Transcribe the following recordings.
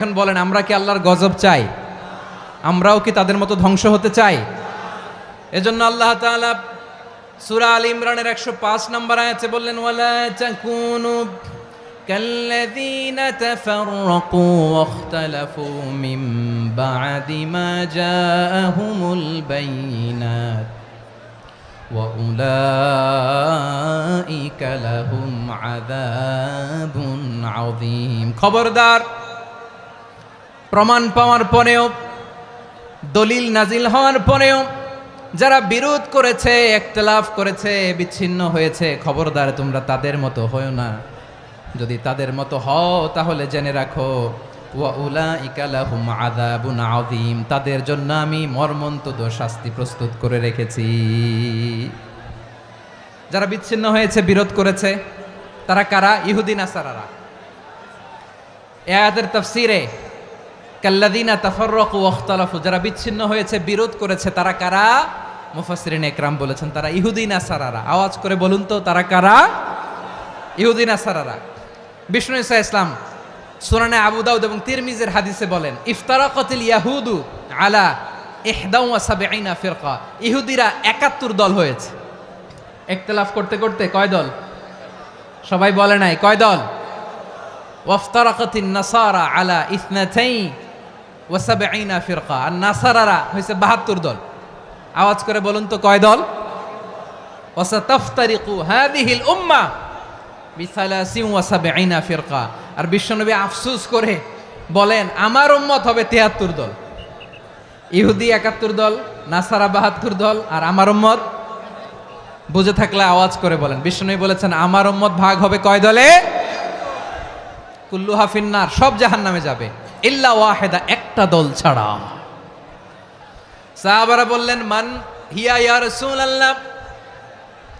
এখন বলেন, আমরা কি আল্লাহর গজব চাই? আমরাও কি তাদের মতো ধ্বংস হতে চাই? এজন্য আল্লাহ তাআলা সূরা আল ইমরানের 105 নম্বর আয়াতে বললেন, ওয়ালা তাকুনু কাল্লাযীনা তাফাররাকু ওয়াখতালাফু মিন বা'দি মা জাআহুমুল বাইয়িনাত ওয়া উলাইকা লাহুম আযাবুন আযীম। খবরদার, প্রমাণ পাওয়ার পরেও, দলিল নাজিল হওয়ার পরেও যারা বিরোধ করেছে, ইখতিলাফ করেছে, বিচ্ছিন্ন হয়েছে, খবরদার তোমরা তাদের মতো হও না। যদি তাদের মতো হও তাহলে জেনে রাখো, ওয়া উলাইকা লাহুম আযাবুন আযীম, তাদের জন্য আমি মর্মন্তুদ শাস্তি প্রস্তুত করে রেখেছি। যারা বিচ্ছিন্ন হয়েছে, বিরোধ করেছে, তারা কারা? ইহুদি নাসারারা। এই আয়াতের তাফসীরে কাল্লাযীনা তাফাররাকু ওয়াখতালাফু, যারা বিচ্ছিন্ন হয়েছে, বিরোধ করেছে, তারা কারা? মুফাসসিরিন ইকরাম বলেছেন তারা ইহুদি নাসারারা। আওয়াজ করে বলুন তো, তারা কারা? ইহুদি নাসারারা। বিষ্ণু ঈসা ইসলাম সুনানে আবু দাউদ এবং তিরমিজির হাদিসে বলেন, ইফতারাকাতিল ইয়াহুদু আলা 71 ফিরকা, ইহুদিরা 71 দল হয়েছে। ইখতিলাফ করতে করতে কয় দল? সবাই বলে নাই, কয় দল? ওয়াফতারাকাতিন নাসারা আলা 72 ফিরকা, আর নাসারারা হয়েছে 72 দল। আওয়াজ করে বলুন তো, কয় দল? ওয়াসাতাফতারিকু হাদিহিল উম্মাহ বি73 ফিরকা। আর বিশ্বনবী আফসোস করে বলেন, আমার উম্মত হবে 73 দল। ইহুদি 71 দল, নাসারা 72 দল, আর আমার উম্মত, বুঝে থাকলে আওয়াজ করে বলেন। বিশ্বনবী বলেছেন, আমার উম্মত ভাগ হবে কয় দলে? কুল্লুহা ফিন্নার, সব জাহান্নামে যাবে, ইল্লা ওয়াহিদা, একটা দল ছাড়া। সাহাবারা বললেন, মান হিয়া ইয়া রাসূলুল্লাহ,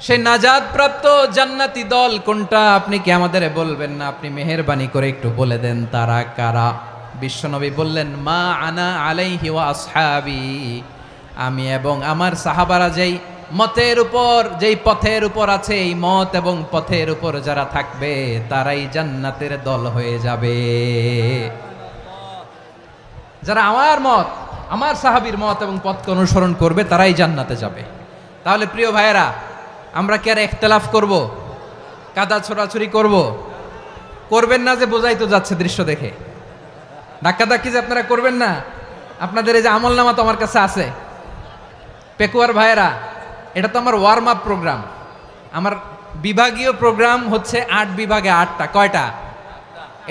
সেই নাজাত প্রাপ্ত জান্নাতি দল কোনটা? আপনি কি আমাদের বলবেন না? আপনি মেহেরবানি করে একটু বলে দেন তারা কারা। বিশ্বনবী বললেন, মা আনা আলাইহি ওয়া আসহাবি, আমি এবং আমার সাহাবারা যেই মতের উপর, যেই পথের উপর আছে, এই মত এবং পথের উপর যারা থাকবে তারাই জান্নাতের দল হয়ে যাবে। যারা আমার মত, আমার সাহাবীর মত এবং পথকে অনুসরণ করবে তারাই জান্নাতে যাবে। তাহলে প্রিয় ভাইয়েরা, আমরা কি আর ইখতিলাফ করব? কাদা ছোড়াছুরি করব? করবেন না যে বোঝাই তো যাচ্ছে দৃশ্য দেখে। ধাক্কাধাক্কি যে আপনারা করবেন না। আপনাদের এই যে আমলনামা তো আমার কাছে আছে। পেকুয়ার ভাইয়েরা, এটা তো আমার ওয়ার্ম আপ প্রোগ্রাম। আমার বিভাগীয় প্রোগ্রাম হচ্ছে 8 বিভাগে 8টা। কয়টা?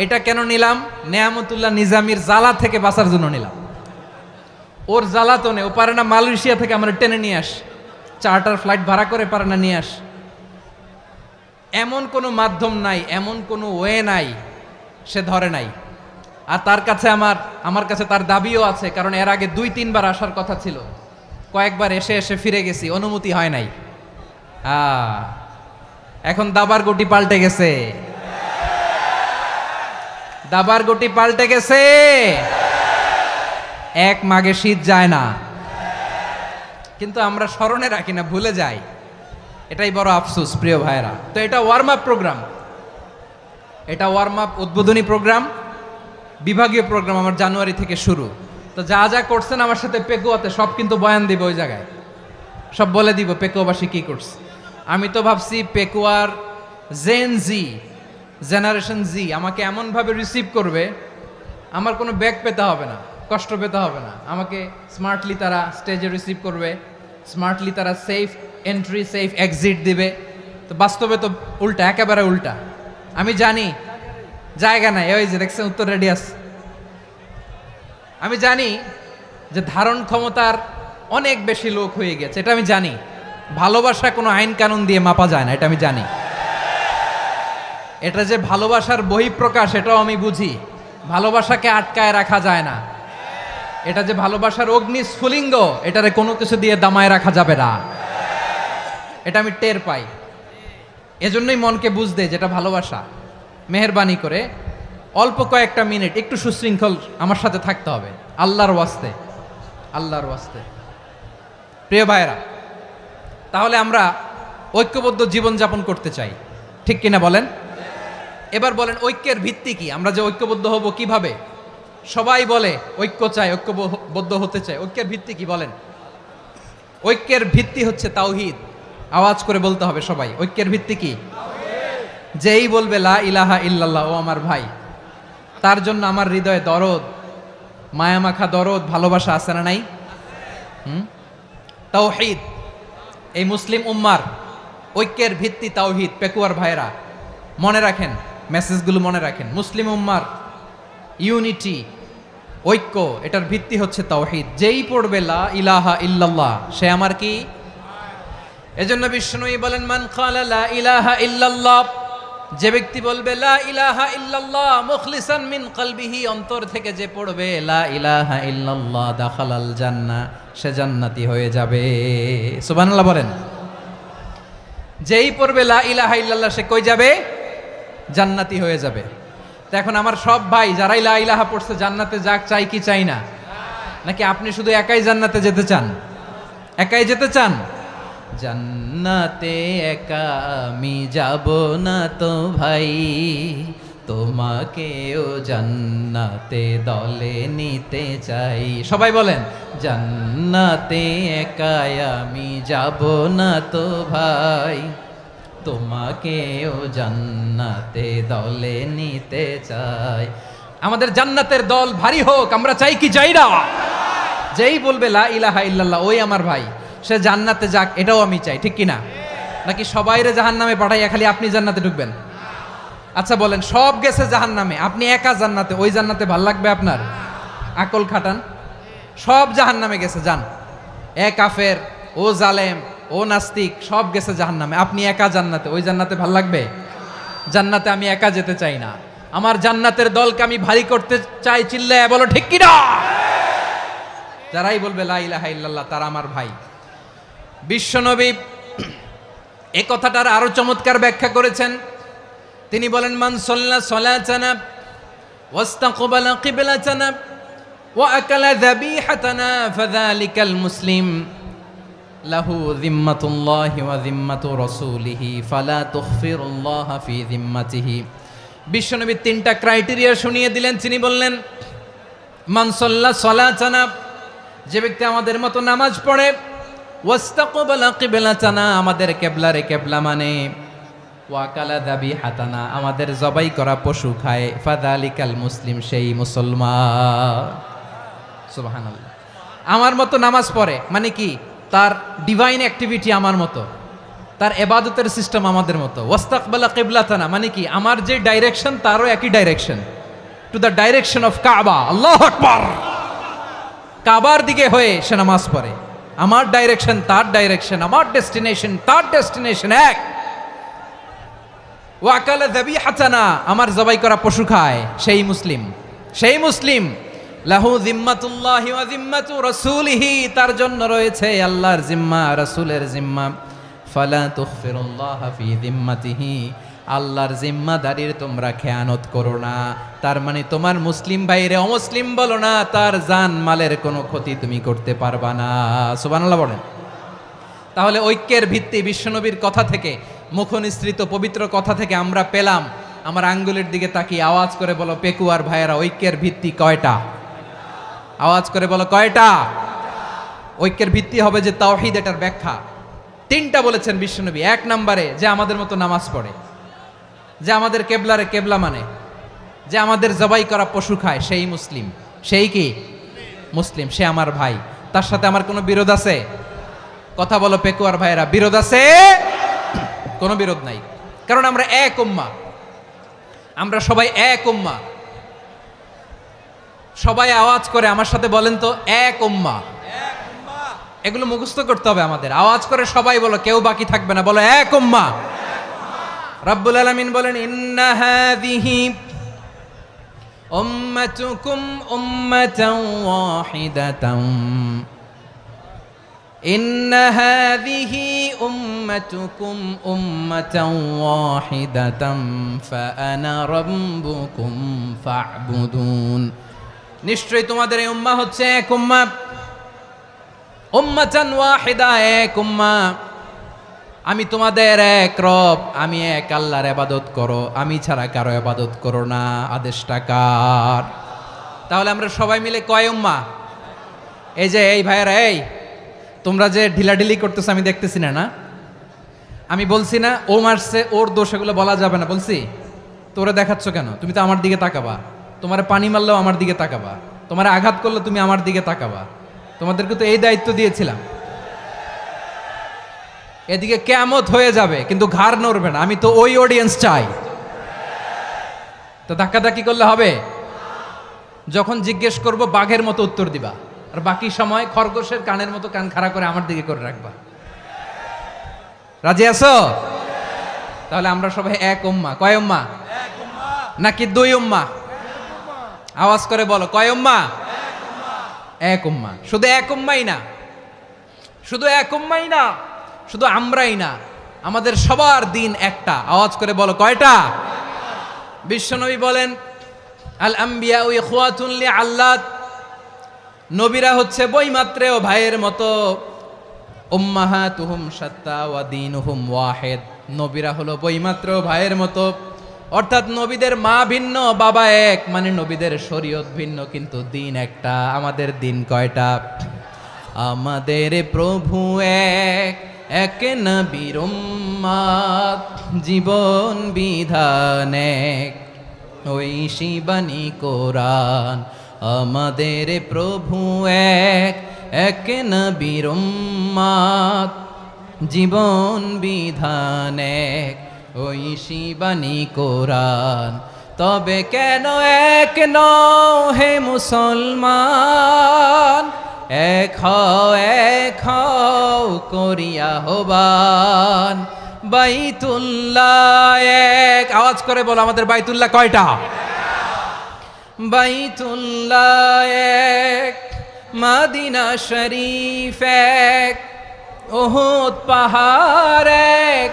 এটা কেন নিলাম? নেয়ামতুল্লাহ নিজামীর জ্বালা থেকে বাঁচার জন্য নিলাম। ওর জ্বালাতনে ও পারে না মালয়েশিয়া থেকে আমরা টেনে নিয়ে আস, চার্টার ফ্লাইট ভাড়া করে পারে না নিয়ে আস। এমন কোনো মাধ্যম নাই, এমন কোনো ওয়ে নাই, সে ধরে নাই। আর তার কাছে আমার কাছে তার দাবিও আছে, কারণ এর আগে 2-3 বার আসার কথা ছিল। কয়েকবার এসে এসে ফিরে গেছি, অনুমতি হয় নাই। এখন দাবার গুটি পাল্টে গেছে, দাবার গুটি পাল্টে গেছে। এক মাঘে শীত যায় না, কিন্তু আমরা স্মরণে রাখি না, ভুলে যাই। এটাই বড় আফসোস প্রিয় ভাইরা। তো এটা ওয়ার্ম আপ প্রোগ্রাম, এটা ওয়ার্ম আপ উদ্বোধনী প্রোগ্রাম, বিভাগীয় প্রোগ্রাম আমার জানুয়ারি থেকে শুরু। তো যা যা করছেন আমার সাথে পেকুয়াতে সব কিন্তু বয়ান দিব, ওই জায়গায় সব বলে দিব পেকুয়াবাসী কি করছে। আমি তো ভাবছি পেকুয়ার জেনারেশন জি আমাকে এমনভাবে রিসিভ করবে, আমার কোনো ব্যাগ পেতে হবে না, কষ্ট পেতে হবে না। আমাকে স্মার্টলি তারা স্টেজে রিসিভ করবে, স্মার্টলি তারা সেফ এন্ট্রি, সেফ এক্সিট দিবে। তো বাস্তবে তো উল্টা, একেবারে উল্টা। আমি জানি জায়গা নাই, ওই যে দেখছেন উত্তর রেডিয়াস। আমি জানি যে ধারণ ক্ষমতার অনেক বেশি লোক হয়ে গেছে, এটা আমি জানি। ভালোবাসা কোনো আইন কানুন দিয়ে মাপা যায় না, এটা আমি জানি। এটা যে ভালোবাসার বহিঃপ্রকাশ, এটাও আমি বুঝি। ভালোবাসাকে আটকায় রাখা যায় না। এটা যে ভালোবাসার অগ্নি স্ফুলিঙ্গ, এটারে কোনো কিছু দিয়ে দামায় রাখা যাবে না, এটা আমি টের পাই। এজন্যই মনকে বুঝতে যেটা ভালোবাসা। মেহেরবানি করে অল্প কয়েকটা মিনিট একটু সুশৃঙ্খল আমার সাথে থাকতে হবে, আল্লাহর ওয়াস্তে, আল্লাহর ওয়াস্তে। প্রিয় ভাইরা, তাহলে আমরা ঐক্যবদ্ধ জীবনযাপন করতে চাই, ঠিক কিনা বলেন? এবার বলেন ঐক্যের ভিত্তি কি? আমরা যে ঐক্যবদ্ধ হব কিভাবে? সবাই বলে ঐক্য চাই, ঐক্যবদ্ধ হতে চায়। ঐক্যের ভিত্তি কি বলেন? ঐক্যের ভিত্তি হচ্ছে তাওহীদ। আওয়াজ করে বলতে হবে সবাই, ঐক্যের ভিত্তি কি? যেই বলবে লা ইলাহা ইল্লাল্লাহ, ও আমার ভাই, তার জন্য আমার হৃদয়ে দরদ, মায়ামাখা দরদ, ভালোবাসা আছে না নাই? তাওহীদ। এই মুসলিম উম্মার ঐক্যের ভিত্তি তাওহীদ। পেকুয়ার ভাইরা মনে রাখেন, মেসেজগুলো মনে রাখেন। মুসলিম উম্মার ইউনিটি, ঐক্য, এটার ভিত্তি হচ্ছে তাওহীদ। যেই পড়বে লা ইলাহা ইল্লাল্লাহ, সে আমার কি? এজন্য বিষ্ণুই বলেন, মান ক্বালা লা ইলাহা ইল্লাল্লাহ, যে ব্যক্তি বলবে লা ইলাহা ইল্লাল্লাহ মুখলিসান মিন কলবিহি, অন্তর থেকে যে পড়বে লা ইলাহা ইল্লাল্লাহ, দাখালাল জান্নাহ, সে জান্নাতি হয়ে যাবে। সুবহানাল্লাহ বলেন। যেই পড়বে লা ইলাহা ইল্লাল্লাহ, সে কই যাবে? জান্নাতি হয়ে যাবে। তো এখন আমার সব ভাই যারাই লা ইলাহা পড়ছে জান্নাতে যাক, চাই কি চাই না? নাকি আপনি শুধু একাই জান্নাতে যেতে চান? একাই যেতে চান? জান্নাতে একা আমি যাব না তো ভাই, তোমাকেও জান্নাতে দলে নিতে চাই। সবাই বলেন, জান্নাতে একা আমি যাব না তো ভাই, তোমাকেও জান্নাতে দলে নিতে চাই। আমাদের জান্নাতের দল ভারী হোক, আমরা চাই কি চাই না? যেই বলবে লা ইলাহা ইল্লাল্লাহ, ওই আমার ভাই, সে জান্নাতে যাক, এটাও আমি চাই। ঠিক কিনা? নাকি সবাইরে জাহান্নামে পাঠাইয়া খালি আপনি জান্নাতে ঢুকবেন? আচ্ছা বলেন, সব গেছে জাহান্নামে, আপনি একা জান্নাতে, ওই জান্নাতে ভাল লাগবে আপনার? আকল খাটান। সব জাহান্নামে গেছে, যান। এ কাফের, ও জালেম, ও নাস্তিক, সব গেছে জাহান্নামে, আপনি একা জান্নাতে, ওই জান্নাতে ভাল লাগবে? জান্নাতে আমি একা যেতে চাই না, আমার জান্নাতের দলকে আমি ভারী করতে চাই। চিল্লায় বলো ঠিক কিনা? যারাই বলবে লা ইলাহা ইল্লাল্লাহ, তারা আমার ভাই। বিশ্বনবী এই কথাটার আরো চমৎকার ব্যাখ্যা করেছেন। তিনি বলেন, মান সাল্লা সালাতানা ওয়াস্তাকবালা কিবলাতানা ওয়া আকালা যাবিহাতানা ফাযালিকাল মুসলিম লাহু যিম্মাতুল্লাহি ওয়া যিম্মাতু রাসূলিহি ফালা তুখফিরুল্লাহা ফি যিম্মাতিহি। বিশ্বনবী তিনটা ক্রাইটেরিয়া শুনিয়ে দিলেন। তিনি বললেন, মান সাল্লা সালাতানা, যে ব্যক্তি আমাদের মতো নামাজ পড়ে, ওয়াস্তাকবালা কিবলাতানা, আমাদের কিবলারে কিবলা মানে, ওয়া আকালা যাবিহাতানা, আমাদের জবাই করা পশু খায়, ফাযালিকাল মুসলিম, সেই মুসলমান। সুবহানাল্লাহ। আমার মতো নামাজ পড়ে মানে কি? তার ডিভাইন অ্যাক্টিভিটি আমার মতো, তার ইবাদতের সিস্টেম আমাদের মতো। ওয়াস্তাকবালা কিবলাতানা মানে কি? আমার যে ডাইরেকশন, তারও একই direction, to the direction of কাবা। আল্লাহু আকবার। কাবার দিকে হয়ে সে নামাজ পড়ে। আমার ডাইরেকশন, তার ডাইরেকশন, আমার ডেস্টিনেশন, তার ডেস্টিনেশন এক। ওয়া আকালা যাবিহাতানা, আমার জবাই করা পশু খায়, সেই মুসলিম। সেই মুসলিম। লাহু যিম্মাতুল্লাহি ওয়া যিম্মাতু রাসূলিহি, তার জন্য রয়েছে আল্লাহর জিম্মা, রাসূলের জিম্মা। ফালা তুখফিরুল্লাহা ফি যিম্মাতিহি, আল্লাহর জিম্মাদারির তোমরা খেয়ানত করো না। তার মানে তোমার মুসলিম ভাইরে অমুসলিম বলো না, তার জান মালের কোনো ক্ষতি তুমি করতে পারবা না। সুবহানাল্লাহ বলেন। তাহলে ঐক্যের ভিত্তি বিশ্বনবীর কথা থেকে, মুখনিসৃত পবিত্র কথা থেকে আমরা পেলাম। আমার আঙ্গুলের দিকে তাকিয়ে আওয়াজ করে বলো পেকুয়ার ভাইয়েরা, ঐক্যের ভিত্তি কয়টা? আওয়াজ করে বলো কয়টা? ঐক্যের ভিত্তি হবে যে তাওহীদ, এটার ব্যাখ্যা তিনটা বলেছেন বিশ্বনবী। এক নম্বরে, যে আমাদের মতো নামাজ পড়ে, যে আমাদের কেবলারে কেবলা মানে, যে আমাদের জবাই করা পশু খায়, সেই মুসলিম। সেই কি? মুসলিম। সে আমার ভাই। তার সাথে আমার কোনো বিরোধ আছে? কথা বলো পেকুয়ার ভাইয়েরা, বিরোধ আছে? কোনো বিরোধ নাই, কারণ আমরা এক উম্মাহ, আমরা সবাই এক উম্মাহ। সবাই আওয়াজ করে আমার সাথে বলেন তো, এক উম্মাহ। এগুলো মুখস্থ করতে হবে আমাদের। আওয়াজ করে সবাই বলো, কেউ বাকি থাকবে না, বলো এক উম্মাহ। রব্বুল আলামিন বলেন, ইন্না হাযিহি উম্মাতুকুম উম্মাতান ওয়াহিদাতান, ইন্না হাযিহি উম্মাতুকুম উম্মাতান ওয়াহিদাতান ফাআনা রাব্বুকুম ফা'বুদুন। নিশ্চয়ই তোমাদের এই উম্মাহ হচ্ছে এক উম্মাহ। উম্মাতান ওয়াহিদা, এক উম্মাহ। আমি তোমাদের এক রব, আমি এক আল্লাহর ইবাদত করো, আমি ছাড়া কারো ইবাদত করো না। আদেশটা কার? তাহলে আমরা সবাই মিলে কয় উম্মা? এই যে এই ভাইয়েরা, এই তোমরা যে ঢিলাঢিলি করতেছো আমি দেখতেছি না, না আমি বলছি না ও মারছে ওর দোষ, এগুলো বলা যাবে না বলছি? তোরে দেখাচ্ছ কেন? তুমি তো আমার দিকে তাকাবা। তোমারে পানি মারলেও আমার দিকে তাকাবা, তোমারে আঘাত করলে তুমি আমার দিকে তাকাবা। তোমাদেরকে তো এই দায়িত্ব দিয়েছিলাম। এদিকে কিয়ামত হয়ে যাবে কিন্তু ঘাড় নড়বে না, আমি তো ওই অডিয়েন্স চাই। তো ধাক্কাধাক্কি করলে হবে? যখন জিজ্ঞেস করব বাঘের মতো উত্তর দিবা, আর বাকি সময় খরগোশের কানের মতো কান খাড়া করে আমার দিকে করে রাখবা। রাজি আছো? তাহলে আমরা সবাই এক উম্মা। কয় উম্মা? নাকি দুই উম্মা? আওয়াজ করে বলো, কয় উম্মা? এক উম্মা। শুধু এক উম্মাই না, শুধু এক উম্মাই না, শুধু আমরাই না, আমাদের সবার দিন একটা। আওয়াজ করে বলো, কয়টা? বিশ্বনবী বলেন, আল আম্বিয়া ইখওয়াতুন লিআল্লাত, নবীরা হচ্ছে বৈমাত্রেয় ভাইয়ের মতো। উম্মাহাতুহুম শাত্তা ওয়া দীনুহুম ওয়াহিদ, নবীরা হলো বৈমাত্রেয় ভাইয়ের মতো। অর্থাৎ নবীদের মা ভিন্ন, বাবা এক, মানে নবীদের শরীয়ত ভিন্ন কিন্তু দিন একটা। আমাদের দিন কয়টা? আমাদের প্রভু এক, এক নবীর উম্মত, জীবন বিধান এক, ঐশী বাণী কোরআন। আমাদের প্রভু এক, এক নবীর উম্মত, জীবন বিধান এক, ঐশী বাণী কোরআন। তবে কেন এক নও হে মুসলমান? এক হও করিয়া হবান। বাইতুল্লাহ এক, আওয়াজ করে বলো আমাদের বাইতুল্লাহ কয়টা? বাইতুল্লাহ এক, মদিনা শরীফ এক, উহুদ পাহাড় এক,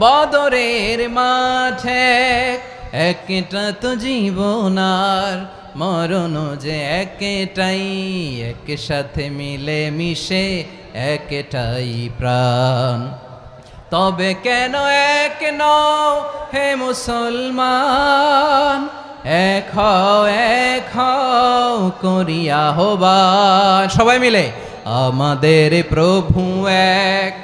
বদরের মাঠ এক। একটা তো জীবন আর মরণ যে একটাই, একসাথে মিলে মিশে একটাই প্রাণ। তবে কেন এক নও হে মুসলমান? এক হও করিয়া হবান। সবাই মিলে, আমাদের প্রভু এক,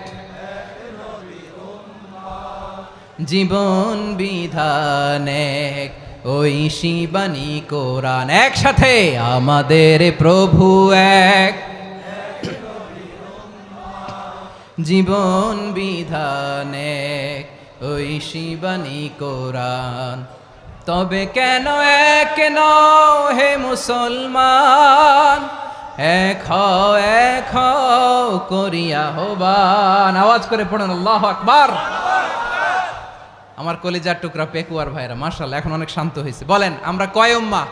জীবন বিধান এক, ঐশী বাণী কোরআন। একসাথে, আমাদের প্রভু এক, জীবন বিধান এক, ঐশী বাণী কোরআন। তবে কেন এক নও হে মুসলমান? এক হও করিয়া হবান। আওয়াজ করে পড়ুন আল্লাহু আকবার। আমার কলিজার টুকরা পেকুয়ার ভাইরা মাশাআল্লাহ এখন অনেক শান্ত হয়েছে। বলেন আমরা কয় উম্মাহ?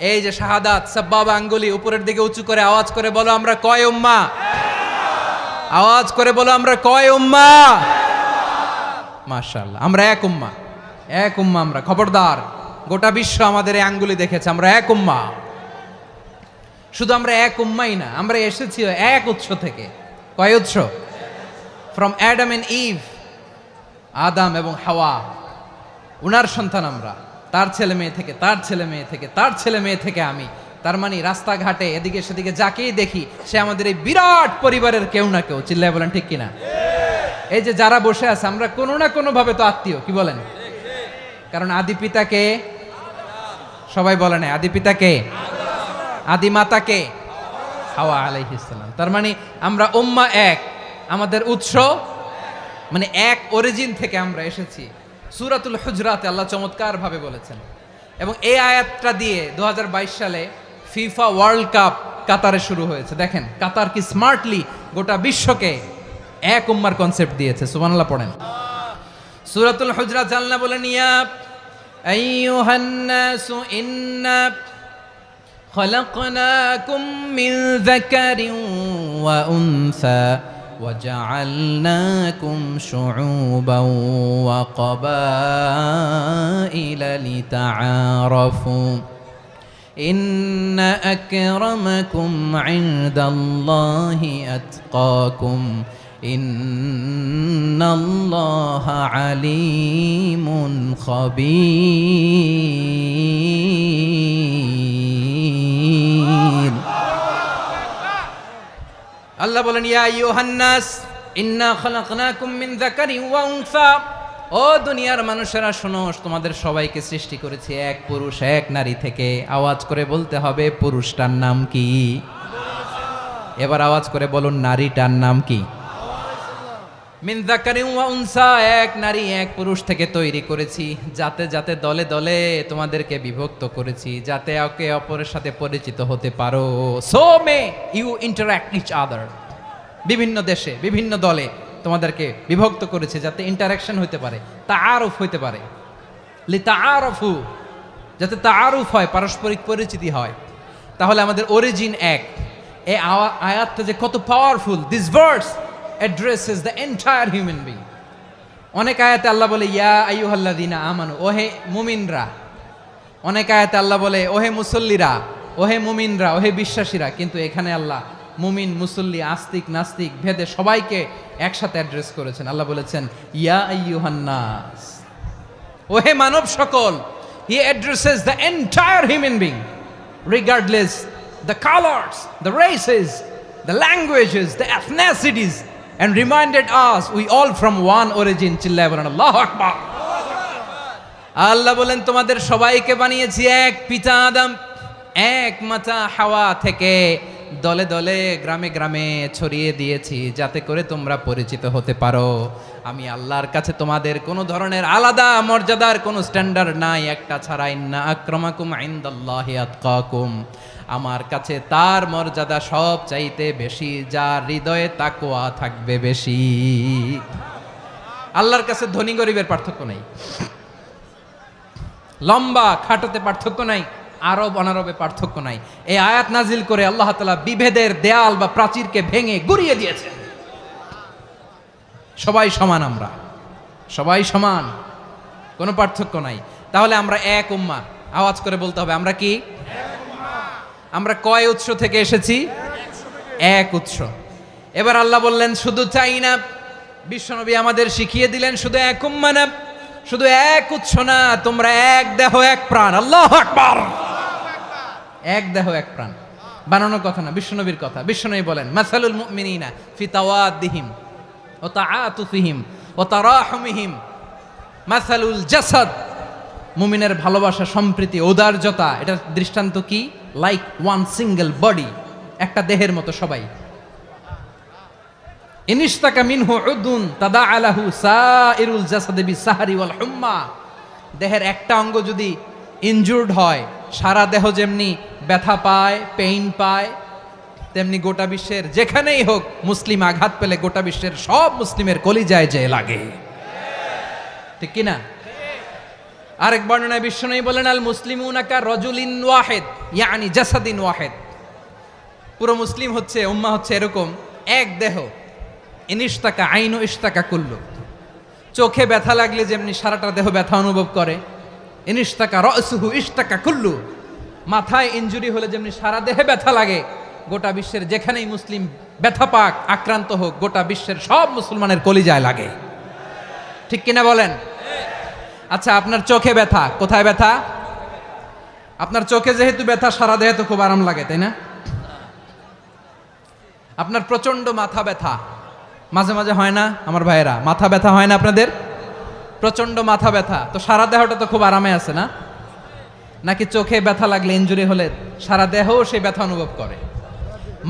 এই যে শাহাদাত সাব্বাবা আঙ্গুলি উপরের দিকে উঁচু করে আওয়াজ করে বলো আমরা কয় উম্মাহ? আওয়াজ করে বলো আমরা কয় উম্মাহ? মাশাআল্লাহ আমরা এক উম্মাহ, এক উম্মাহ আমরা। খবরদার, গোটা বিশ্ব আমাদের এই আঙ্গুলি দেখেছে, আমরা এক উম্মাহ। শুধু আমরা এক উম্মাই না, আমরা এসেছি এক উৎস থেকে। কয় উৎস? ফ্রম অ্যাডাম এন্ড ইভ, আদাম এবং হাওয়া, উনার সন্তান আমরা। তার ছেলে মেয়ে থেকে, তার ছেলে মেয়ে থেকে, তার ছেলে মেয়ে থেকে আমি। তার মানে রাস্তাঘাটে এদিকে সেদিকে যাকেই দেখি সে আমাদের এই বিরাট পরিবারের কেউ না কেউ। চিল্লায় বলেন ঠিক কিনা? এই যে যারা বসে আছে আমরা কোনো না কোনো ভাবে তো আত্মীয়, কি বলেন? কারণ আদি পিতাকে সবাই বলে না, আদি পিতাকে, আদি মাতাকে হাওয়া আলাইহিস সালাম। তার মানে আমরা উম্মাহ এক, আমাদের উৎস মানে এক অরিজিন থেকে আমরা এসেছি। সূরাতুল হুজরাতে আল্লাহ চমৎকার ভাবে বলেছেন। এবং এই আয়াতটা দিয়ে 2022 সালে ফিফা ওয়ার্ল্ড কাপ কাতারে শুরু হয়েছে। দেখেন কাতার কি স্মার্টলি গোটা বিশ্বকে এক উম্মার কনসেপ্ট দিয়েছে। সুবহানাল্লাহ পড়েন। সূরাতুল হুজরাত আল্লাহ বলেন, ইয়া আইয়ুহান নাসু ইন্না খলাকনাকুম মিন যাকারিন ওয়া উনসা وجعلناكم شعوبا وقبائل لتعارفوا إن أكرمكم عند الله أتقاكم إن الله عليم خبير আল্লাহ বলেন ইয়া আইয়ুহান নাস ইন্না খালাকনাকুম মিন যাকারিন ওয়া উনসা, ও দুনিয়ার মানুষেরা শোনো, তোমাদের সবাইকে সৃষ্টি করেছি এক পুরুষ এক নারী থেকে। আওয়াজ করে বলতে হবে পুরুষটার নাম কি? এবার আওয়াজ করে বলুন নারীটার নাম কি? মিন যাকারিন ওয়া উনসা, এক নারী এক পুরুষ থেকে তৈরি করেছি, যাতে যাতে দলে দলে তোমাদেরকে বিভক্ত করেছি, যাতে একে অপরের সাথে পরিচিত হতে পারো। So may you interact each other. বিভিন্ন দেশে বিভিন্ন দলে তোমাদেরকে বিভক্ত করেছে যাতে ইন্টারাকশন হতে পারে, তাআরুফ হতে পারে। লিতাআরফু, যাতে তাআরুফ হয়, পারস্পরিক পরিচিতি হয়। তাহলে আমাদের অরিজিন এক। এই আয়াতটা যে কত powerful! This verse addresses the entire human being. অনেক আয়াতে আল্লাহ বলে ইয়া আইয়ুহাল্লাযীনা আমানু, ওহে মুমিনরা। অনেক আয়াতে আল্লাহ বলে ওহে মুসল্লিরা, ওহে মুমিনরা, ওহে বিশ্বাসীরা। কিন্তু এখানে আল্লাহ মুমিন মুসল্লি আস্তিক নাস্তিক ভেদে সবাইকে একসাথে অ্যাড্রেস করেছেন। আল্লাহ বলেছেন ইয়া আইয়ুহান নাস, ওহে মানব সকল। হি addresses the entire human being regardless the colours, the races, the languages, the এথনিসিটিস, and reminded us we all from one origin. চিল্লায় বলেন আল্লাহু আকবার। আল্লাহ বলেন তোমাদের সবাইকে বানিয়েছি এক পিতা আদম, এক মাতা হাওয়া থেকে, দলে দলে গ্রামে গ্রামে ছড়িয়ে দিয়েছি যাতে করে তোমরা পরিচিত হতে পারো। আমি আল্লাহর কাছে তোমাদের কোনো ধরনের আলাদা মর্যাদার কোনো স্ট্যান্ডার্ড নাই একটা ছাড়া। ইন্না আক্রামাকুম ইনদাল্লাহি আতকাকুম, আমার কাছে তার মর্যাদা সব চাইতে বেশি যার হৃদয়ে তাকওয়া থাকবে বেশি। আল্লাহর কাছে ধনী গরিবের পার্থক্য নাই, লম্বা খাটোতে পার্থক্য নাই, আরব অনারবে পার্থক্য নাই। এই আয়াত নাজিল করে আল্লাহ তাআলা বিভেদের দেয়াল বা প্রাচীরকে ভেঙে গুড়িয়ে দিয়েছেন। সবাই সমান, আমরা সবাই সমান, কোনো পার্থক্য নাই। তাহলে আমরা এক উম্মাহ। আওয়াজ করে বলতে হবে আমরা কি? আমরা কয় উৎস থেকে এসেছি? এক উৎস। এবার আল্লাহ বললেন শুধু চাই না, বিশ্বনবী আমাদের শিখিয়ে দিলেন শুধু এক উম্মাহ না, শুধু এক উৎস না, তোমরা এক দেহ এক প্রাণ। আল্লাহু আকবার। এক দেহ এক প্রাণ বানানোর কথা না, বিশ্বনবীর কথা। বিশ্বনবী বলেন মাসালুল মুমিনিনা ফি তাওয়াদ্দিহিম ওয়া তাআতুফিহিম ওয়া তারাহুমিহিম মাসালুল জাসাদ। মুমিনের ভালোবাসা, সম্প্রীতি, ঔদার্যতা, এটার দৃষ্টান্ত কি? লাইক ওয়ান সিঙ্গেল বডি, একটা দেহের মতো সবাই। ইনিশতাকা মিনহু উদুন তাদাআ লাহু সাইরুল জাসাদি বিসাহরি ওয়াল হুম্মা। দেহের একটা অঙ্গ যদি ইনজুর্ড হয়, সারা দেহ যেমনি ব্যথা পায়, পেইন পায়, তেমনি গোটা বিশ্বের যেখানেই হোক মুসলিম আঘাত পেলে গোটা বিশ্বের সব মুসলিমের কলিজায় যে লাগে, ঠিক কিনা? আরেক বর্ণনায় বিশ্বনবী বলেন আল মুসলিমুনা কা রাজুলিন ওয়াহিদ ইয়ানি জাসাদিন ওয়াহিদ। পুরো মুসলিম হচ্ছে, উম্মাহ হচ্ছে এরকম এক দেহ। ইনিশতাকা আইনু ইশতাকা কুল্লু। চোখে ব্যথা লাগলে যেমনি সারাটা দেহ ব্যথা অনুভব করে, ইনিশতাকা রাসুহু ইশতাকা কুল্লু। মাথায় ইনজুরি হলে যেমনি সারা দেহে ব্যথা লাগে, গোটা বিশ্বের যেখানেই মুসলিম ব্যথা পাক, আক্রান্ত হোক, গোটা বিশ্বের সব মুসলমানের কলিজায় লাগে, ঠিক কিনা বলেন? আচ্ছা, আপনার চোখে ব্যথা, কোথায় ব্যথা? আপনার চোখে যেহেতু ব্যথা, সারা দেহে তো খুব আরাম লাগে, তাই না? আপনার প্রচন্ড মাথা ব্যথা মাঝে মাঝে হয় না আমার ভাইয়েরা? মাথা ব্যথা হয় না আপনাদের? প্রচন্ড মাথা ব্যথা, তো সারা দেহটা তো খুব আরামে আছে না? নাকি চোখে ব্যথা লাগলে, ইনজুরি হলে সারা দেহ সেই ব্যথা অনুভব করে?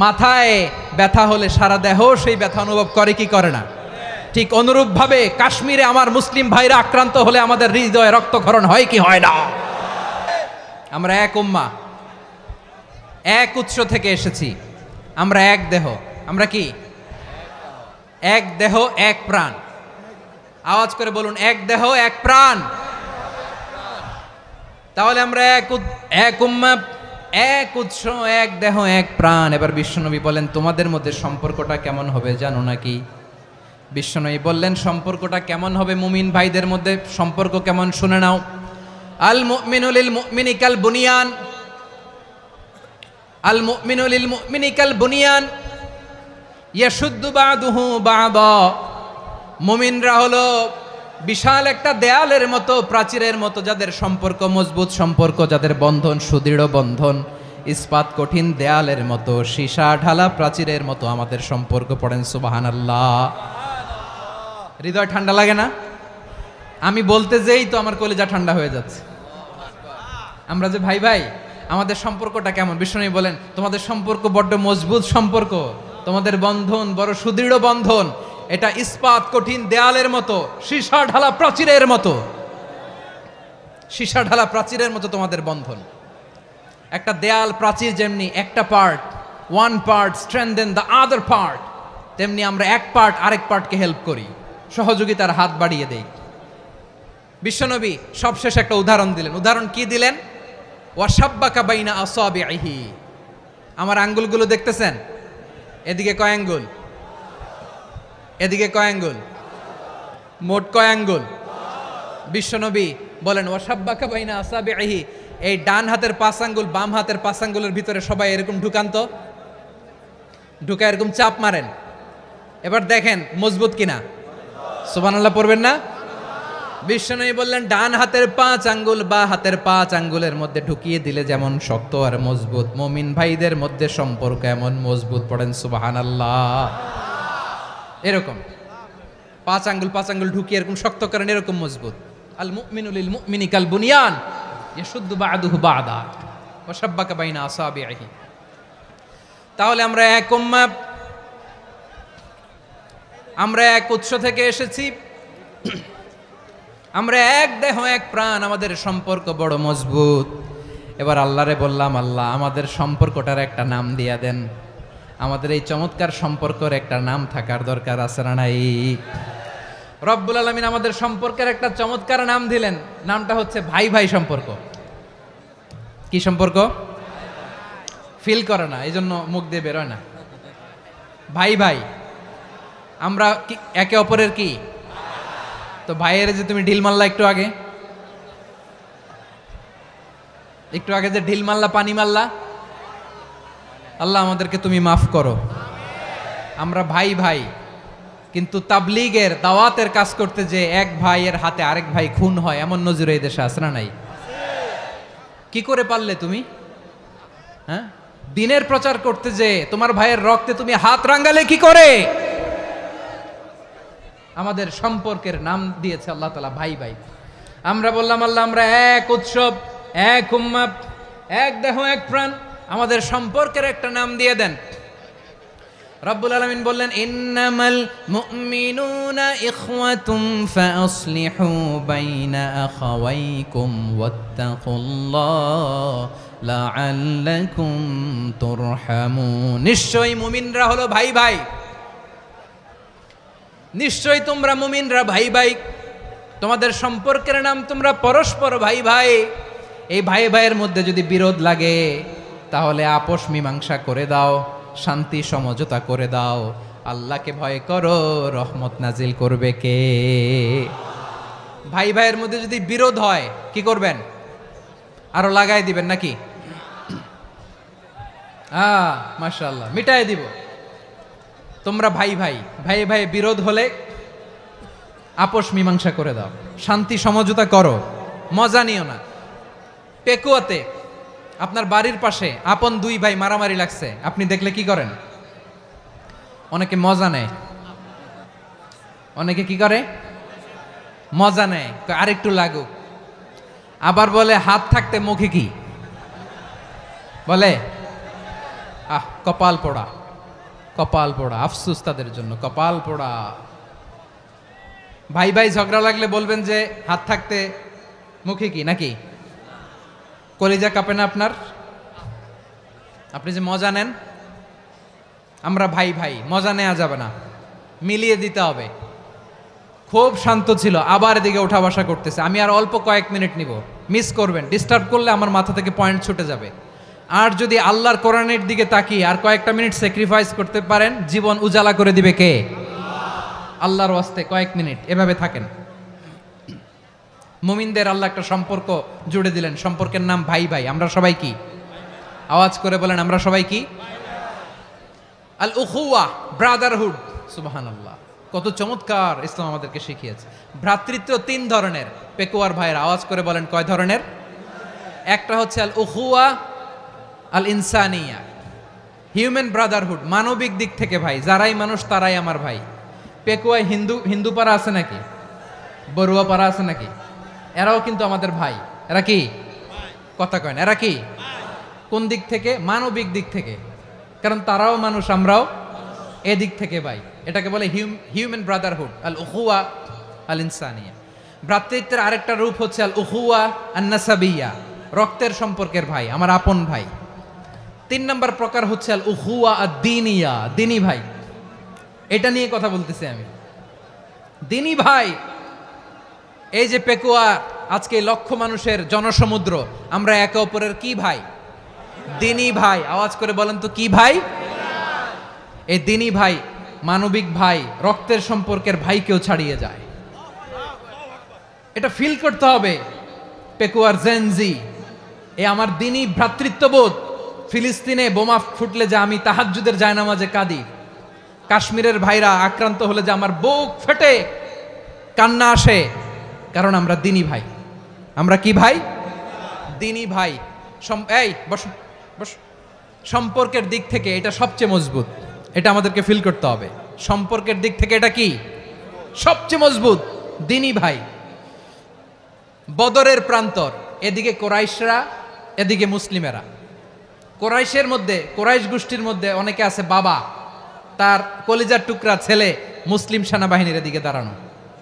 মাথায় ব্যথা হলে সারা দেহ সেই ব্যথা অনুভব করে কি করে না? ঠিক অনুরূপভাবে কাশ্মীরে আমার মুসলিম ভাইরা আক্রান্ত হলে আমাদের হৃদয়ে রক্তক্ষরণ হয় কি হয় না? আমরা এক উম্মাহ, এক উৎস থেকে এসেছি, আমরা এক দেহ। আমরা কি? এক দেহ এক প্রাণ। আওয়াজ করে বলুন এক দেহ এক প্রাণ। তাহলে আমরা এক উম্মাহ, এক উৎস, এক দেহ এক প্রাণ। এবার বিশ্বনবী বলেন তোমাদের মধ্যে সম্পর্কটা কেমন হবে জানো নাকি? বিশ্বনবী বললেন সম্পর্কটা কেমন হবে মুমিন ভাইদের মধ্যে? সম্পর্ক কেমন শুনে নাও। আল মুমিনু লিল মুমিনি কাল বুনিয়ান, আল মুমিনু লিল মুমিনি কাল বুনিয়ান ইয়াশুদ্দু বাদুহু বাদা। মুমিনরা হলো বিশাল একটা দেয়ালের মতো, প্রাচীরের মতো, যাদের সম্পর্ক মজবুত সম্পর্ক, যাদের বন্ধন সুদৃঢ় বন্ধন। ইস্পাত কঠিন দেয়ালের মতো, সীসা ঢালা প্রাচীরের মতো আমাদের সম্পর্ক। পড়েন সুবহানাল্লাহ। হৃদয় ঠান্ডা লাগে না? আমি বলতে যেই তো আমার কলিজা ঠান্ডা হয়ে যাচ্ছে। আমরা যে ভাই ভাই, আমাদের সম্পর্কটা কেমন? বিষ্ণু বলেন তোমাদের সম্পর্ক বড্ড মজবুত সম্পর্ক, তোমাদের বন্ধন বড় সুদৃঢ় বন্ধন, এটা ইস্পাত কঠিন দেয়ালের মতো, সীসা ঢালা প্রাচীরের মতো। সীসা ঢালা প্রাচীরের মতো তোমাদের বন্ধন। একটা দেয়াল প্রাচীর যেমনি একটা part, one part strengthen the other part, তেমনি আমরা এক পার্ট আরেক পার্টকে হেল্প করি, সহযোগিতার হাত বাড়িয়ে দেই। বিশ্বনবী সবশেষ একটা উদাহরণ দিলেন। উদাহরণ কি দিলেন? ওয়াসাব্বাকা বাইনা আসাবিহি। আমার আঙ্গুলগুলো দেখতেছেন? এদিকে কয় আঙ্গুল? এদিকে কয় আঙ্গুল? মোট কয় আঙ্গুল? বিশ্বনবী বলেন ওয়াসাব্বাকা বাইনা আসাবিহি, এই ডান হাতের 5 আঙ্গুল বাম হাতের 5 আঙ্গুলের ভিতরে সবাই এরকম ঢুকান্ত, ঢুকা এরকম চাপ মারেন। এবার দেখেন মজবুত কিনা। সুবহানাল্লাহ পড়বেন না? বিশ্বনবী বললেন ডান হাতের 5 আঙ্গুল বা হাতের 5 আঙ্গুলের মধ্যে ঢুকিয়ে দিলে যেমন শক্ত আর মজবুত, মুমিন ভাইদের মধ্যে সম্পর্ক এমন মজবুত। পড়েন সুবহানাল্লাহ। এরকম 5 আঙ্গুল ঢুকিয়ে এরকম শক্ত করেন, এরকম মজবুত। আল মুমিনু লিল মুমিনি কাল বুনিয়ান ইয়াশুদ্দু বা'দুহু বা'দা ওয়া শাব্বাকা বাইনা আসাবিহি। তাহলে আমরা এক উম্মাহ, আমরা এক উৎস থেকে এসেছি, আমরা এক দেহ এক প্রাণ, আমাদের সম্পর্ক বড় মজবুত। এবার আল্লাহরে বললাম, আল্লাহ আমাদের সম্পর্কটার একটা নাম দিয়া দেন। আমাদের এই চমৎকার সম্পর্কের একটা নাম থাকার দরকার আছে না নাই? রব্বুল আলামিন আমাদের সম্পর্কের একটা চমৎকার নাম দিলেন। নামটা হচ্ছে ভাই ভাই সম্পর্ক। কি সম্পর্ক? ফিল করে না, এই জন্য মুখ দিয়ে বেরোয় না। ভাই ভাই, আমরা একে অপরের কি? তো ভাইয়ের যে তুমি ঢিল মারলা একটু আগে যে ঢিল মারলা, পানি মারলা, আল্লাহ আমাদেরকে তুমি মাফ করো। আমরা ভাই ভাই, কিন্তু তাবলীগের দাওয়াতের কাজ করতে যে এক ভাইয়ের হাতে আরেক ভাই খুন হয়, এমন নজির এই দেশে আছে না নাই? কি করে পারলে তুমি? হ্যাঁ, দিনের প্রচার করতে যে তোমার ভাইয়ের রক্তে তুমি হাত রাঙ্গালে কি করে? আমাদের সম্পর্কের নাম দিয়েছে আল্লাহ তাআলা ভাই ভাই। আমরা বললাম আল্লাহ আমরা এক উৎসব, এক উম্মাহ, এক দেহ এক প্রাণ, আমাদের সম্পর্কের একটা নাম দিয়ে দেন। রব্বুল আলামিন বললেন ইন্নামাল মুমিনুনা ইখওয়াতুম ফাসলিহু বাইনা আখাওয়াইকুম ওয়াত্তাকুল্লাহ লাআল্লাকুম তুরহামুন। নিশ্চয়ই মুমিনরা হলো ভাই ভাই, নিশ্চয়ই তোমরা মুমিনরা ভাই ভাই, তোমাদের সম্পর্কের নাম তোমরা পরস্পর ভাই ভাই। এই ভাই ভাইয়ের মধ্যে যদি বিরোধ লাগে তাহলে আপোষ মীমাংসা করে দাও, শান্তি সমঝোতা করে দাও। আল্লাহকে ভয় করো, রহমত নাজিল করবে কে? ভাই ভাইয়ের মধ্যে যদি বিরোধ হয় কি করবেন? আরো লাগাই দিবেন নাকি? মাশাআল্লাহ, মিটাই দিব। তোমরা ভাই ভাই, ভাই ভাই বিরোধ হলে আপোষ মীমাংসা করে দাও, শান্তি সমঝোতা করো, মজা নিও না। পেকুয়াতে আপনার বাড়ির পাশে আপন 2 ভাই মারামারি লাগছে, আপনি দেখলে কি করেন? অনেকে মজা নেয়। অনেকে কি করে? মজা নেয়, আরেকটু লাগুক। আবার বলে হাত থাকতে মুখে কি বলে? কপাল পোড়া, কপাল পোড়া। আফসোস তাদের জন্য, কপাল পোড়া। ভাই ভাই ঝগড়া লাগলে বলবেন যে হাত থাকতে মুখে কি, নাকি? কলিজা কাঁপে না আপনার? আপনি যে মজা নেন। আমরা ভাই ভাই, মজা নেওয়া যাবে না, মিলিয়ে দিতে হবে। খুব শান্ত ছিল, আবার এদিকে ওঠা বসা করতেছে। আমি আর অল্প কয়েক মিনিট নিব, মিস করবেন। ডিস্টার্ব করলে আমার মাথা থেকে পয়েন্ট ছুটে যাবে। আর যদি আল্লাহর কোরআনের দিকে তাকিয়ে আর কয়েকটা মিনিট স্যাক্রিফাইস করতে পারেন, জীবন উজালা করে দিবে কে? আল্লাহর ওয়াস্তে কয়েক মিনিট এভাবে থাকেন। মুমিনদের আল্লাহ একটা সম্পর্ক জুড়ে দিলেন, সম্পর্কের নাম ভাই ভাই। আমরা সবাই কি? আওয়াজ করে বলেন, আমরা সবাই কি? আল উখুয়া, ব্রাদারহুড। সুবহানাল্লাহ, কত চমৎকার ইসলাম আমাদেরকে শিখিয়েছে। ভ্রাতৃত্ব 3 ধরনের। পেকুয়ার ভাইয়ের আওয়াজ করে বলেন কয় ধরনের? একটা হচ্ছে আল উখুয়া আল ইনসানিয়া, হিউম্যান ব্রাদারহুড, মানবিক দিক থেকে ভাই, যারাই মানুষ তারাই আমার ভাই। পেকুয়ায় হিন্দু পাড়া আছে নাকি? বড়ুয়া পাড়া আছে নাকি? এরাও কিন্তু আমাদের ভাই। এরা কি কথা কয় না? এরা কি কোন দিক থেকে? মানবিক দিক থেকে, কারণ তারাও মানুষ, আমরাও এদিক থেকে ভাই। এটাকে বলে হিউম্যান ব্রাদারহুড, আল উখুয়া আল ইনসানিয়া। ভ্রাতৃত্বের আরেকটা রূপ হচ্ছে আল উখুয়া আন নাসাবিয়া, রক্তের সম্পর্কের ভাই, আমার আপন ভাই। 3 নম্বর প্রকার হচ্ছে আল উখুয়া আদ-দীনিয়া, দিনী ভাই। এটা নিয়ে কথা বলতেছি আমি। দিনী ভাই, এই যে পেকুয়া, আজকে লক্ষ মানুষের জনসমুদ্র, আমরা একে অপরের কি ভাই? দিনী ভাই। আওয়াজ করে বলেন তো কি ভাই? এই দিনী ভাই, মানবিক ভাই, রক্তের সম্পর্কের ভাইকেও ছাড়িয়ে যায়। এটা ফিল করতে হবে। পেকুয়ার জেনজি, এ আমার দিনী ভ্রাতৃত্ববোধ। ফিলিস্তিনে বোমা ফুটলে যে আমি তাহাজ্জুদের জায়নামাজে কাঁদি, কাশ্মীরের ভাইরা আক্রান্ত হলে যে আমার বুক ফেটে কান্না আসে, কারণ আমরা দিনী ভাই। আমরা কি ভাই? দিনী ভাই। এই বসো বসো। সম্পর্কের দিক থেকে এটা সবচেয়ে মজবুত, এটা আমাদেরকে ফিল করতে হবে। সম্পর্কের দিক থেকে এটা কি সবচেয়ে মজবুত? দিনী ভাই। বদরের প্রান্তর, এদিকে কোরাইশরা, এদিকে মুসলিমেরা। কোরাইশের মধ্যে, কোরাইশ গোষ্ঠীর মধ্যে অনেকে আছে বাবা, তার কলিজার টুকরা ছেলে মুসলিম সেনাবাহিনীর এদিকে দাঁড়ানো,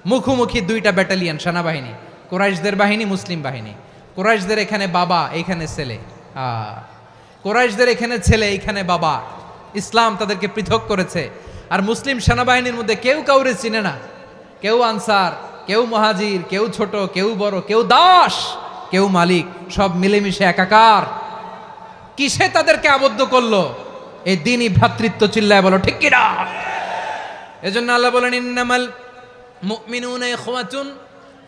মুখোমুখি 2টা ব্যাটালিয়ন সেনাবাহিনী, কোরাইশদের বাহিনী, মুসলিম বাহিনী। কোরাইশদের এখানে বাবা, এইখানে ছেলে। কোরাইশদের এখানে ছেলে, এইখানে বাবা। ইসলাম তাদেরকে পৃথক করেছে। আর মুসলিম সেনাবাহিনীর মধ্যে কেউ কাউরে চিনে না, কেউ আনসার, কেউ মুহাজির, কেউ ছোট, কেউ বড়, কেউ দাস, কেউ মালিক, সব মিলেমিশে একাকার। কিসে তাদেরকে আবদ্ধ করলো? এই দিনই ভ্রাতৃত্ব। চিল্লায় বলো ঠিক কিনা? এজন্য আল্লাহ বলেন, ইন্নামাল মুমিনুনা ইখওয়াতুন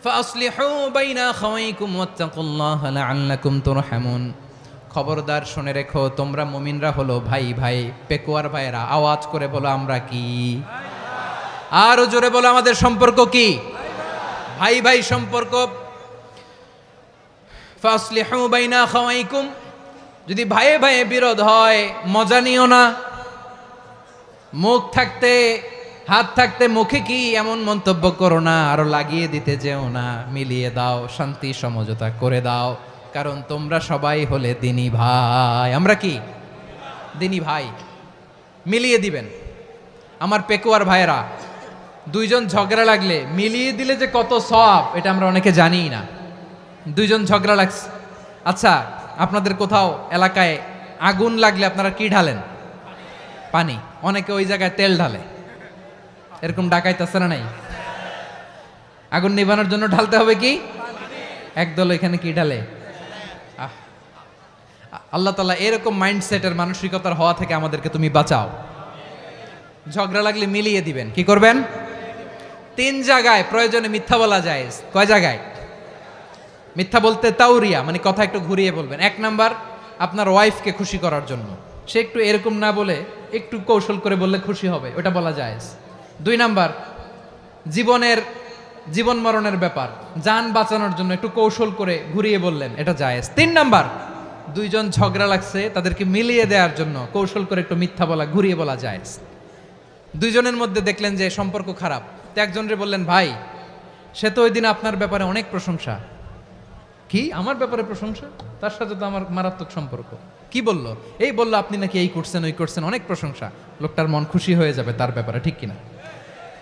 ফাসলিহু বাইনা আখাওয়াইকুম ওয়াত্তাকুল্লাহা লাআল্লাকুম তুরহামুন। খবরদার শুনে রেখো, তোমরা মুমিনরা হলো ভাই ভাই। পেকুয়ার ভাইরা আওয়াজ করে বলো আমরা কি? আরো জোরে বলো আমাদের সম্পর্ক কি? ভাই ভাই সম্পর্ক। ফাসলিহু বাইনা আখাওয়াইকুম, যদি ভাইয়ে ভাইয়ে বিরোধ হয় মজা নিও না। মুখ থাকতে, হাত থাকতে মুখে কি এমন মন্তব্য করো না, আরো লাগিয়ে দিতে যেও না। মিলিয়ে দাও, শান্তি সমঝোতা করে দাও, কারণ তোমরা সবাই হলে দিনী ভাই। আমরা কি দিনী ভাই? মিলিয়ে দিবেন। আমার পেকুয়ার ভাইয়েরা, 2 জন ঝগড়া লাগলে মিলিয়ে দিলে যে কত সওয়াব, এটা আমরা অনেকে জানি না। 2 জন ঝগড়া লাগছে, আচ্ছা আপনাদের কোথাও এলাকায় আগুন লাগলে আপনারা কি ঢালেন? পানি। অনেকে ওই জায়গায় তেল ঢালে, এরকম ডাকাইতে আছে না নাই? আগুন নিভানোর জন্য ঢালতে হবে কি? একদল এখানে কি ঢালে? আল্লাহ তাআলা এরকম মাইন্ডসেটের, মানসিকতার হওয়া থেকে আমাদেরকে তুমি বাঁচাও। ঝগড়া লাগলে মিলিয়ে দিবেন। কি করবেন? 3 জায়গায় প্রয়োজনে মিথ্যা বলা যায়। কয় জায়গায় মিথ্যা বলতে? তাউরিয়া, মানে কথা একটু ঘুরিয়ে বলবেন। 1 নাম্বার, আপনার ওয়াইফকে খুশি করার জন্য, সে একটু এরকম না বলে একটু কৌশল করে বললে খুশি হবে, ওটা বলা যায়। 2 নাম্বার, জীবন মরণের ব্যাপার, জান বাঁচানোর জন্য একটু কৌশল করে ঘুরিয়ে বললেন, এটা জায়েজ। 3 নাম্বার, 2 জন ঝগড়া লাগছে, তাদেরকে মিলিয়ে দেওয়ার জন্য কৌশল করে একটু মিথ্যা বলা, ঘুরিয়ে বলা জায়েজ। 2 জনের মধ্যে দেখলেন যে সম্পর্ক খারাপ, তো একজনরে বললেন, ভাই সে তো ওই দিন আপনার ব্যাপারে অনেক প্রশংসা। কি আমার ব্যাপারে প্রশংসা? তার সাথে তো আমার মারাত্মক সম্পর্ক। কি বললো? এই বললো আপনি নাকি এই করছেন, ওই করছেন, অনেক প্রশংসা। লোকটার মন খুশি হয়ে যাবে তার ব্যাপারে, ঠিক কিনা?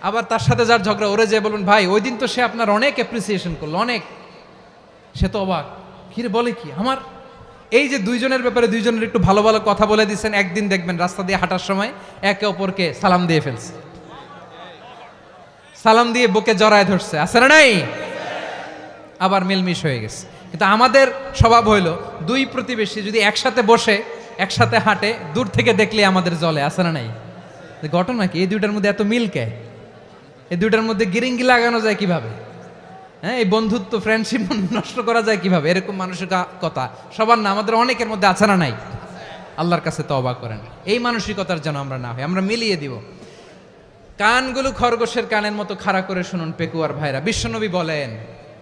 আবার তার সাথে যার ঝগড়া, ওরে যে বলুন, ভাই ওই দিন তো সে আপনার অনেক অ্যাপ্রিসিয়েশন করলো, অনেক। সে তো অবাক, কিরে বলে কি আমার? এই যে 2 জনের ব্যাপারে 2 জনের একটু ভালো ভালো কথা বলে দিচ্ছেন, একদিন দেখবেন রাস্তা দিয়ে হাঁটার সময় একে অপরকে সালাম দিয়ে ফেলছে, সালাম দিয়ে বুকে জড়ায় ধরছে, আছে না নাই? আবার মিলমিশ হয়ে গেছে। কিন্তু আমাদের স্বভাব হইল, 2 প্রতিবেশী যদি একসাথে বসে একসাথে হাঁটে, দূর থেকে দেখলে আমাদের জলে, আছে না নাই? ঘটনা কি? এই 2টার মধ্যে এত মিল কে? এই 2টার মধ্যে গিরিঙ্গি লাগানো যায় কিভাবে? হ্যাঁ, এই বন্ধুত্ব, ফ্রেন্ডশিপ নষ্ট করা যায় কিভাবে? এরকম মানুষের কথা সবার না, আমাদের অনেকের মধ্যে আছে না নাই? আল্লাহর কাছে তওবা করেন, এই মানসিকতার যেন আমরা না হই, আমরা মিলিয়ে দিব। কানগুলো খরগোশের কানের মতো খাড়া করে শুনুন পেকুয়ার ভাইরা। বিশ্বনবী বলেন,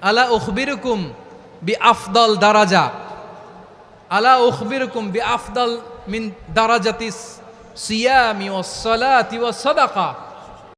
আলা উখবিরুকুম বি আফদল দারাজা, আলা উখবিরুকুম বি আফদাল মিন দারাজাতিস সিয়ামি ওয়াস সালাতি ওয়াস সাদাকা